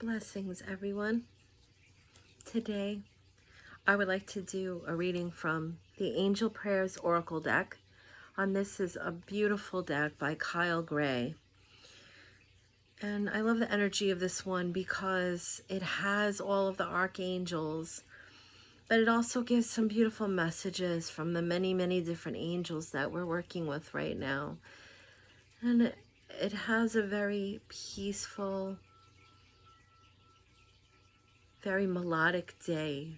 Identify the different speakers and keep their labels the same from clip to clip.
Speaker 1: Blessings, everyone. Today, I would like to do a reading from the Angel Prayers Oracle deck. This is a beautiful deck by Kyle Gray. And I love the energy of this one because it has all of the archangels, but it also gives some beautiful messages from the many, many different angels that we're working with right now. And it has a very peaceful, very melodic day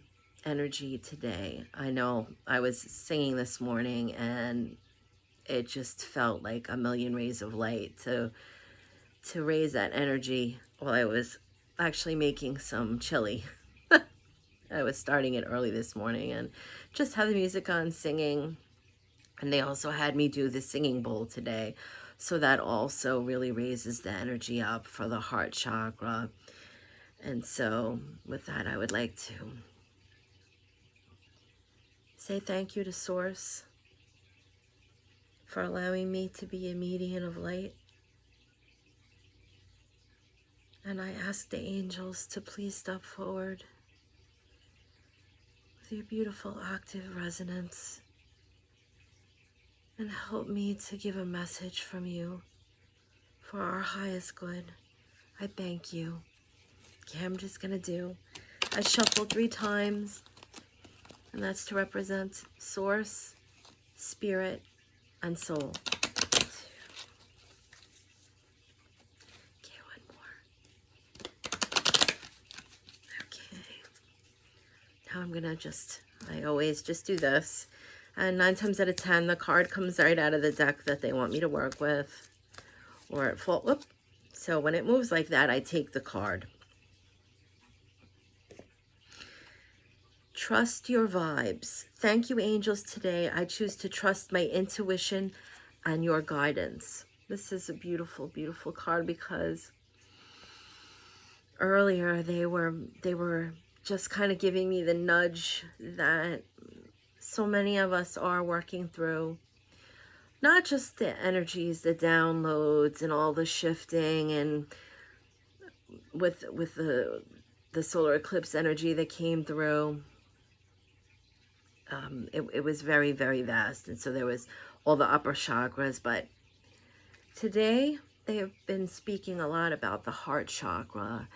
Speaker 1: energy today. I know I was singing this morning and it just felt like a million rays of light to raise that energy while I was actually making some chili. I was starting it early this morning and just had the music on singing, and they also had me do the singing bowl today, so that also really raises the energy up for the heart chakra. And so with that, I would like to say thank you to Source for allowing me to be a medium of light. And I ask the angels to please step forward with your beautiful octave resonance and help me to give a message from you for our highest good. I thank you. Okay, I'm just going to do, I shuffle 3 times, and that's to represent Source, Spirit, and Soul. Okay, one more. Okay. Now I'm gonna I always just do this. And 9 times out of 10, the card comes right out of the deck that they want me to work with. Or it falls, whoop. So when it moves like that, I take the card. Trust your vibes. Thank you, angels. Today, I choose to trust my intuition and your guidance. This is a beautiful, beautiful card because earlier they were just kind of giving me the nudge that so many of us are working through. Not just the energies, the downloads and all the shifting, and with the solar eclipse energy that came through. It was very, very vast. And so there was all the upper chakras. But today they have been speaking a lot about the heart chakra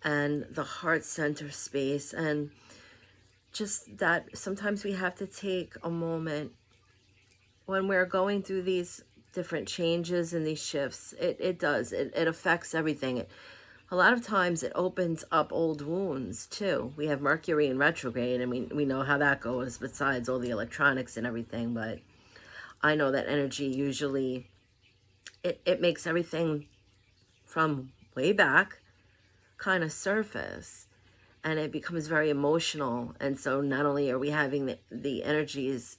Speaker 1: and the heart center space. And just that sometimes we have to take a moment when we're going through these different changes and these shifts. It affects everything. A lot of times it opens up old wounds too. We have Mercury in retrograde, and we know how that goes besides all the electronics and everything. But I know that energy usually, it makes everything from way back kind of surface, and it becomes very emotional. And so not only are we having the energies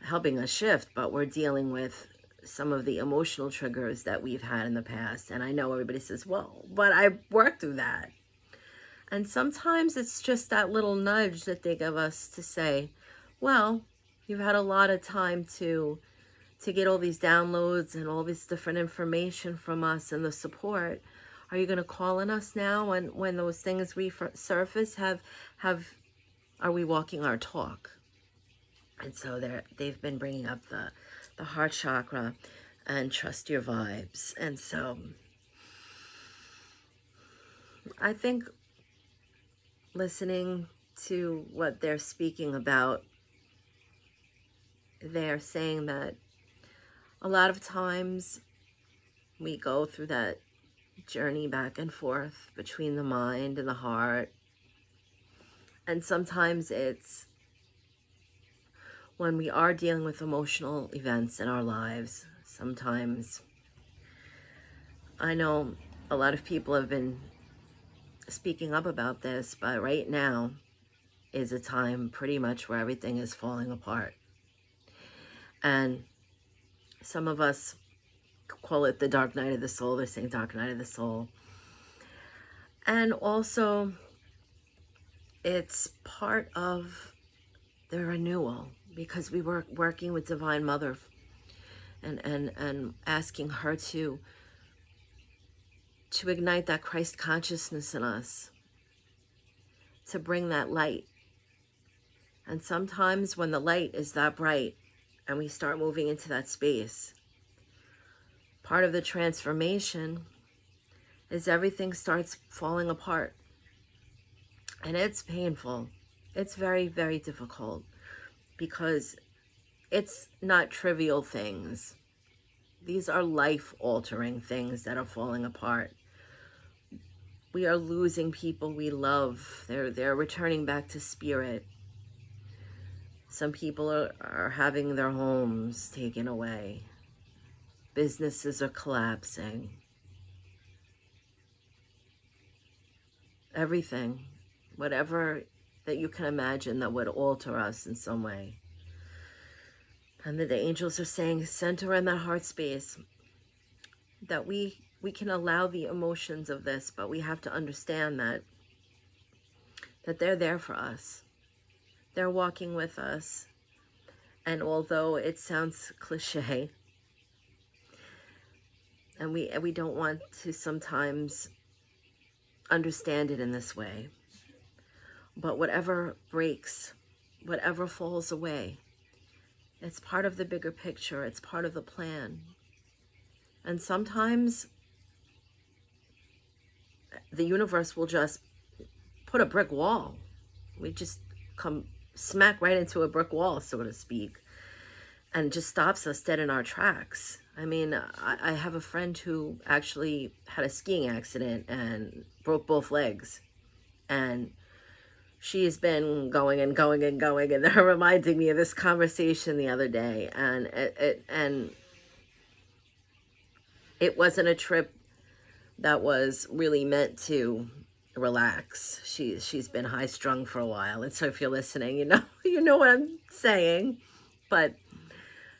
Speaker 1: helping us shift, but we're dealing with some of the emotional triggers that we've had in the past. And I know everybody says, well, but I worked through that. And sometimes it's just that little nudge that they give us to say, well, you've had a lot of time to get all these downloads and all this different information from us and the support. Are you going to call on us now when those things resurface? Are we walking our talk? And so they've been bringing up the heart chakra and trust your vibes. And so I think listening to what they're speaking about, they're saying that a lot of times we go through that journey back and forth between the mind and the heart. And sometimes it's when we are dealing with emotional events in our lives. Sometimes I know a lot of people have been speaking up about this, but right now is a time pretty much where everything is falling apart. And some of us call it the dark night of the soul. They're saying dark night of the soul. And also it's part of the renewal, because we were working with Divine Mother and asking her to to ignite that Christ consciousness in us, to bring that light. And sometimes when the light is that bright and we start moving into that space, part of the transformation is everything starts falling apart. And it's painful. It's very, very difficult because it's not trivial things. These are life-altering things that are falling apart. We are losing people we love. They're returning back to spirit. Some people are having their homes taken away. Businesses are collapsing. Everything, whatever that you can imagine that would alter us in some way. And the angels are saying, center in that heart space, that we can allow the emotions of this, but we have to understand that they're there for us. They're walking with us. And although it sounds cliche, and we don't want to sometimes understand it in this way, but whatever breaks, whatever falls away, it's part of the bigger picture. It's part of the plan. And sometimes the universe will just put a brick wall. We just come smack right into a brick wall, so to speak, and just stops us dead in our tracks. I mean, I have a friend who actually had a skiing accident and broke both legs. And she's been going and going and going, and they're reminding me of this conversation the other day. And it wasn't a trip that was really meant to relax. She's been high strung for a while, and so if you're listening, you know what I'm saying. But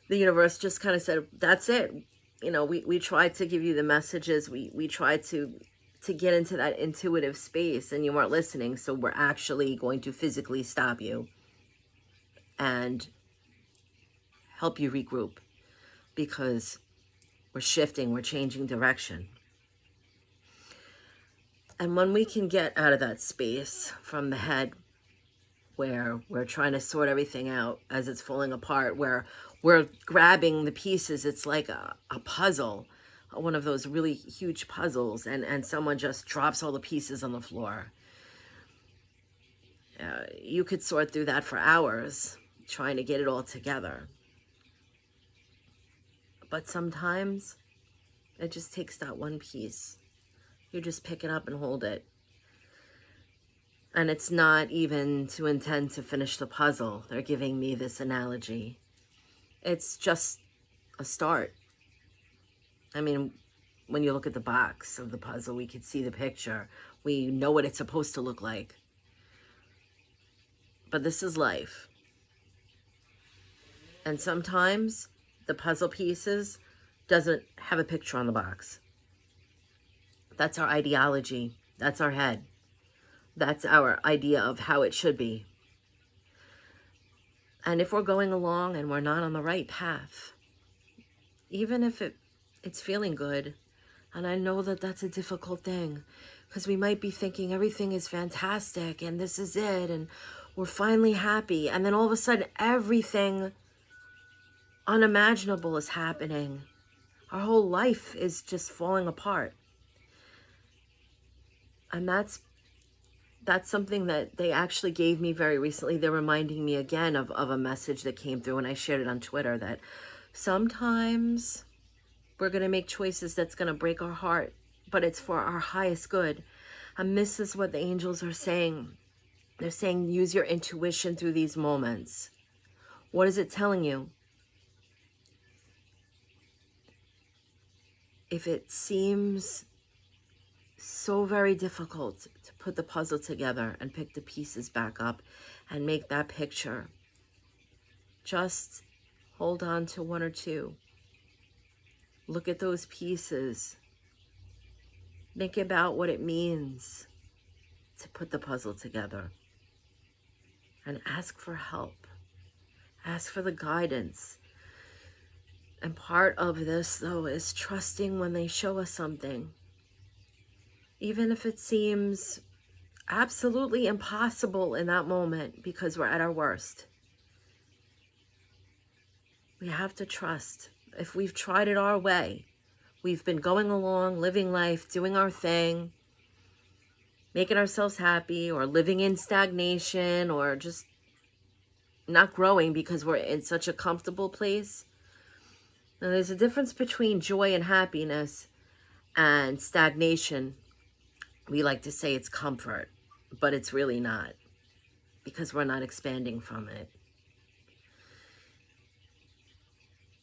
Speaker 1: the universe just kind of said, that's it. We tried to give you the messages. We tried to get into that intuitive space, and you weren't listening, so we're actually going to physically stop you and help you regroup, because we're shifting, we're changing direction. And when we can get out of that space from the head, where we're trying to sort everything out as it's falling apart, where we're grabbing the pieces, it's like a puzzle, one of those really huge puzzles, and someone just drops all the pieces on the floor. You could sort through that for hours, trying to get it all together. But sometimes it just takes that one piece. You just pick it up and hold it. And it's not even to intend to finish the puzzle. They're giving me this analogy. It's just a start. I mean, when you look at the box of the puzzle, we could see the picture. We know what it's supposed to look like. But this is life. And sometimes the puzzle pieces doesn't have a picture on the box. That's our ideology. That's our head. That's our idea of how it should be. And if we're going along and we're not on the right path, even if it's feeling good, and I know that that's a difficult thing, because we might be thinking everything is fantastic and this is it and we're finally happy, and then all of a sudden everything unimaginable is happening. Our whole life is just falling apart. And that's something that they actually gave me very recently. They're reminding me again of a message that came through, and I shared it on Twitter, that sometimes we're going to make choices that's going to break our heart, but it's for our highest good. And this is what the angels are saying. They're saying, use your intuition through these moments. What is it telling you? If it seems so very difficult to put the puzzle together and pick the pieces back up and make that picture, just hold on to one or two. Look at those pieces. Think about what it means to put the puzzle together. And ask for help. Ask for the guidance. And part of this, though, is trusting when they show us something. even if it seems absolutely impossible in that moment because we're at our worst. We have to trust. If we've tried it our way, we've been going along, living life, doing our thing, making ourselves happy, or living in stagnation, or just not growing because we're in such a comfortable place. Now, there's a difference between joy and happiness and stagnation. We like to say it's comfort, but it's really not, because we're not expanding from it.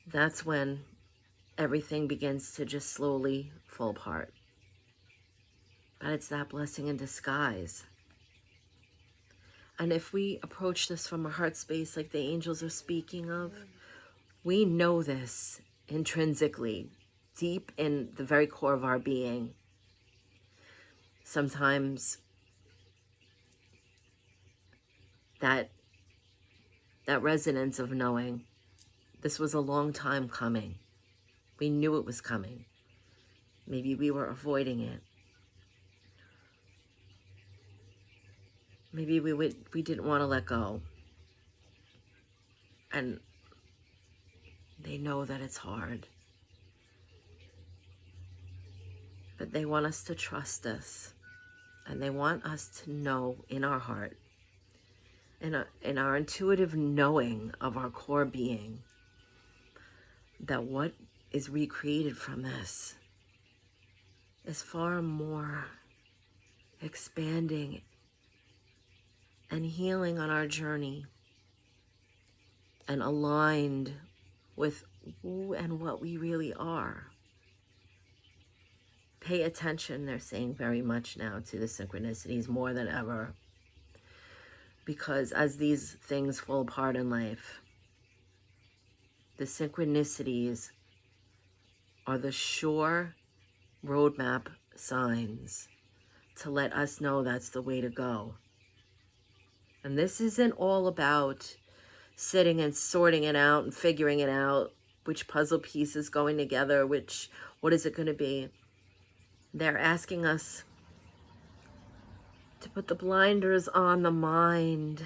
Speaker 1: That's when everything begins to just slowly fall apart. But it's that blessing in disguise. And if we approach this from a heart space like the angels are speaking of, we know this intrinsically, deep in the very core of our being. Sometimes that resonance of knowing this was a long time coming. We knew it was coming. Maybe we were avoiding it. Maybe we didn't want to let go. And they know that it's hard. But they want us to trust this. And they want us to know in our heart, in our intuitive knowing of our core being, that what is recreated from this is far more expanding and healing on our journey, and aligned with who and what we really are. Pay attention, they're saying very much now, to the synchronicities more than ever. Because as these things fall apart in life, the synchronicities are the sure roadmap signs to let us know that's the way to go. And this isn't all about sitting and sorting it out and figuring it out, which puzzle piece is going together, what is it going to be. They're asking us to put the blinders on the mind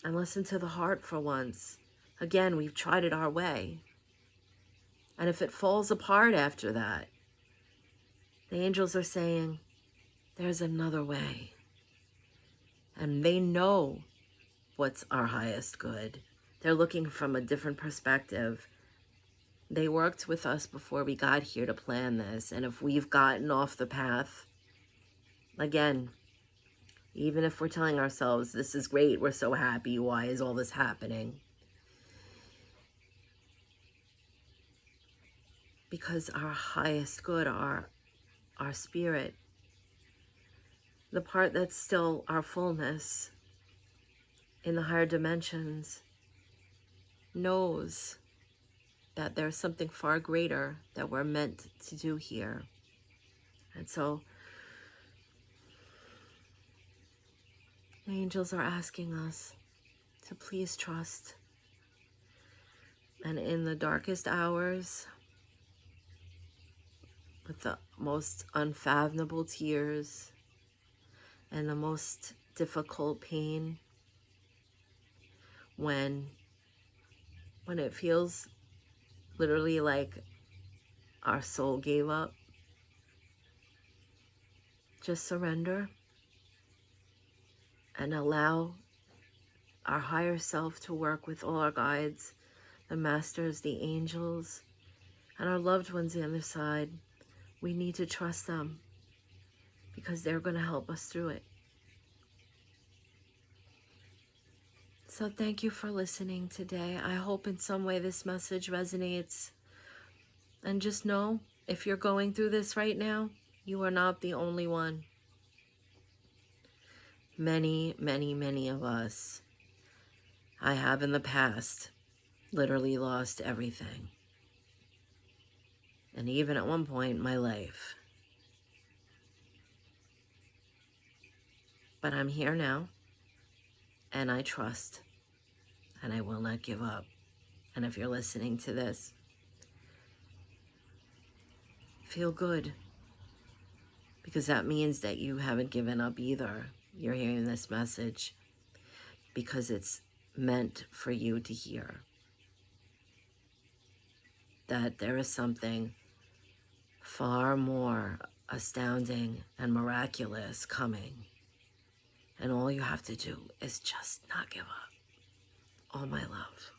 Speaker 1: and listen to the heart for once. Again, we've tried it our way. And if it falls apart after that, the angels are saying, there's another way. And they know what's our highest good. They're looking from a different perspective. They worked with us before we got here to plan this. And if we've gotten off the path, again, even if we're telling ourselves, this is great, we're so happy, why is all this happening? Because our highest good, our spirit, the part that's still our fullness in the higher dimensions, knows that there's something far greater that we're meant to do here. And so the angels are asking us to please trust. And in the darkest hours, with the most unfathomable tears and the most difficult pain, when it feels literally like our soul gave up, just surrender and allow our higher self to work with all our guides, the masters, the angels, and our loved ones on the other side. We need to trust them because they're going to help us through it. So thank you for listening today. I hope in some way this message resonates. And just know, if you're going through this right now, you are not the only one. Many, many, many of us, I have in the past, literally lost everything. And even at one point, my life. But I'm here now, and I trust, and I will not give up. And if you're listening to this, feel good. because that means that you haven't given up either. You're hearing this message because it's meant for you to hear that there is something far more astounding and miraculous coming. And all you have to do is just not give up. All my love.